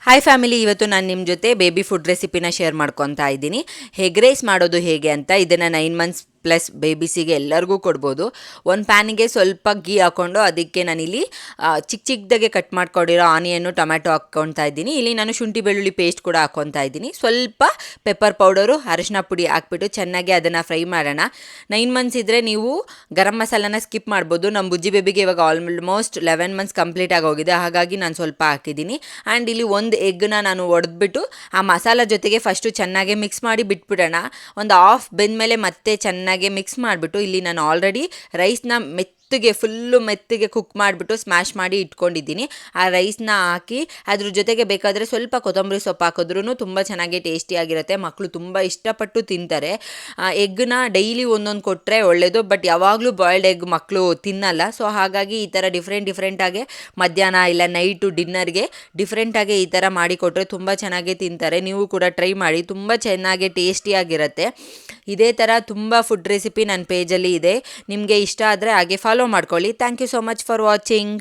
Hi family, ಇವತ್ತು ನಾನು ನಿಮ್ಮ ಜೊತೆ ಬೇಬಿ ಫುಡ್ ರೆಸಿಪಿನ ಶೇರ್ ಮಾಡ್ಕೊತಾ ಇದ್ದೀನಿ. ಎಗ್ ರೈಸ್ ಮಾಡೋದು ಹೇಗೆ ಅಂತ. ಇದನ್ನು 9 ಮಂತ್ಸ್ ಪ್ಲಸ್ ಬೇಬಿಸಿಗೆ ಎಲ್ಲರಿಗೂ ಕೊಡ್ಬೋದು. ಒಂದು ಪ್ಯಾನಿಗೆ ಸ್ವಲ್ಪ ಗೀ ಹಾಕ್ಕೊಂಡು ಅದಕ್ಕೆ ನಾನಿಲ್ಲಿ ಚಿಕ್ಕ ಚಿಕ್ಕದಾಗೆ ಕಟ್ ಮಾಡ್ಕೊಂಡಿರೋ ಆನಿಯನ್ನು ಟೊಮ್ಯಾಟೊ ಹಾಕ್ಕೊತಾ ಇದ್ದೀನಿ. ಇಲ್ಲಿ ನಾನು ಶುಂಠಿ ಬೆಳ್ಳುಳ್ಳಿ ಪೇಸ್ಟ್ ಕೂಡ ಹಾಕ್ಕೊತಾ ಇದ್ದೀನಿ. ಸ್ವಲ್ಪ ಪೆಪ್ಪರ್ ಪೌಡರು, ಅರಿಶಿನ ಪುಡಿ ಹಾಕ್ಬಿಟ್ಟು ಚೆನ್ನಾಗಿ ಅದನ್ನು ಫ್ರೈ ಮಾಡೋಣ. 9 ಮಂತ್ಸ್ ಇದ್ದರೆ ನೀವು ಗರಂ ಮಸಾಲಾನ ಸ್ಕಿಪ್ ಮಾಡ್ಬೋದು. ನಮ್ಮ ಬುಜ್ಜಿ ಬೇಬಿಗೆ ಇವಾಗ ಆಲ್ಮೋಸ್ಟ್ 11 ಮಂತ್ಸ್ ಕಂಪ್ಲೀಟ್ ಆಗೋಗಿದೆ, ಹಾಗಾಗಿ ನಾನು ಸ್ವಲ್ಪ ಹಾಕಿದ್ದೀನಿ. ಆ್ಯಂಡ್ ಇಲ್ಲಿ ಒಂದು ಎಗ್ನ ನಾನು ಒಡೆದ್ಬಿಟ್ಟು ಆ ಮಸಾಲ ಜೊತೆಗೆ ಫಸ್ಟು ಚೆನ್ನಾಗಿ ಮಿಕ್ಸ್ ಮಾಡಿ ಬಿಟ್ಬಿಡೋಣ. ಒಂದು ಹಾಫ್ ಬೆಂದಮೇಲೆ ಮತ್ತೆ ಚೆನ್ನಾಗಿ ಮಿಕ್ಸ್ ಮಾಡಿಬಿಟ್ಟು ಇಲ್ಲಿ ನಾನು ಆಲ್ರೆಡಿ ರೈಸ್ನ ಫುಲ್ಲು ಮೆತ್ತಗೆ ಕುಕ್ ಮಾಡಿಬಿಟ್ಟು ಸ್ಮ್ಯಾಶ್ ಮಾಡಿ ಇಟ್ಕೊಂಡಿದ್ದೀನಿ. ಆ ರೈಸ್ನ ಹಾಕಿ ಅದ್ರ ಜೊತೆಗೆ ಬೇಕಾದರೆ ಸ್ವಲ್ಪ ಕೊತ್ತಂಬರಿ ಸೊಪ್ಪು ಹಾಕಿದ್ರೂ ತುಂಬ ಚೆನ್ನಾಗಿ ಟೇಸ್ಟಿಯಾಗಿರುತ್ತೆ. ಮಕ್ಕಳು ತುಂಬ ಇಷ್ಟಪಟ್ಟು ತಿಂತಾರೆ. ಎಗ್ನ ಡೈಲಿ ಒಂದೊಂದು ಕೊಟ್ಟರೆ ಒಳ್ಳೆಯದು, ಬಟ್ ಯಾವಾಗಲೂ ಬಾಯ್ಲ್ಡ್ ಎಗ್ ಮಕ್ಕಳು ತಿನ್ನಲ್ಲ. ಸೊ ಹಾಗಾಗಿ ಈ ಥರ ಡಿಫ್ರೆಂಟಾಗಿ ಮಧ್ಯಾಹ್ನ ಇಲ್ಲ ನೈಟು ಡಿನ್ನರ್ಗೆ ಡಿಫ್ರೆಂಟಾಗಿ ಈ ಥರ ಮಾಡಿಕೊಟ್ರೆ ತುಂಬ ಚೆನ್ನಾಗಿ ತಿಂತಾರೆ. ನೀವು ಕೂಡ ಟ್ರೈ ಮಾಡಿ, ತುಂಬ ಚೆನ್ನಾಗಿ ಟೇಸ್ಟಿಯಾಗಿರುತ್ತೆ. ಇದೇ ಥರ ತುಂಬ ಫುಡ್ ರೆಸಿಪಿ ನನ್ನ ಪೇಜಲ್ಲಿ ಇದೆ. ನಿಮಗೆ ಇಷ್ಟ ಆದರೆ ಹಾಗೆ ಫಾಲೋ ಮಾಡ್ಕೊಳ್ಳಿ. Thank you so much for watching.